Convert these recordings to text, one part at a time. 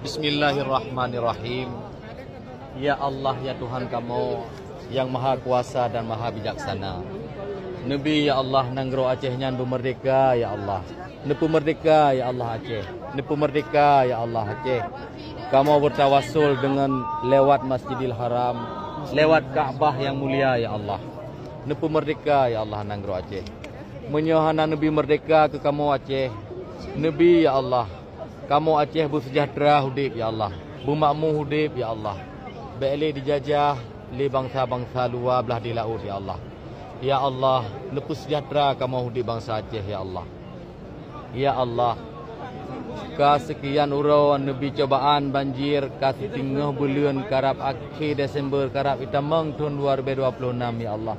Bismillahirrahmanirrahim. Ya Allah, ya Tuhan kamu yang maha kuasa dan maha bijaksana. Nabi ya Allah nanggro Aceh nyan merdeka ya Allah. Nepu merdeka ya Allah Aceh. Nepu merdeka ya Allah Aceh. Kamu bertawassul dengan lewat Masjidil Haram, lewat Ka'bah yang mulia ya Allah. Nepu merdeka ya Allah nanggro Aceh. Menyohana Nabi merdeka ke kamu Aceh. Nabi ya Allah, kamu Aceh bersejahtera hudib ya Allah, bermakmur hudib ya Allah. Bele dijajah li bangsa-bangsa luar belah di laut ya Allah. Ya Allah, lepas sejahtera kamu hudib bangsa Aceh ya Allah. Ya Allah, kesekian urau Nabi cobaan banjir kasih tinggal bulan karab akhir Desember karab itamang tahun 2026 ya Allah.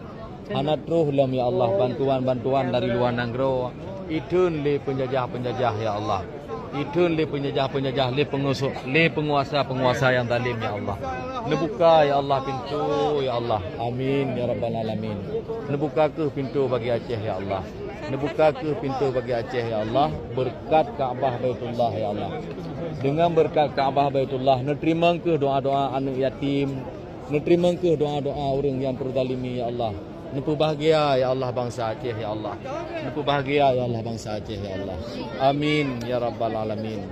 Anak roh lam ya Allah, bantuan-bantuan dari luar nanggro. Itun li penjajah-penjajah ya Allah. Itun li penjajah-penjajah, li penguasa-penguasa yang zalim ya Allah. Nebuka ya Allah pintu ya Allah. Amin ya rabbal alamin. Nebuka ke pintu bagi Aceh ya Allah. Nebuka ke pintu bagi Aceh ya Allah. Berkat Ka'bah Baitullah ya Allah. Dengan berkat Ka'bah Baitullah, nerima ke doa-doa anak yatim, nerima ke doa-doa orang yang terzalimi ya Allah. Nepu bahagia ya Allah bangsa Aceh ya Allah. Nepu bahagia ya Allah bangsa Aceh ya Allah. Amin ya rabbal alamin.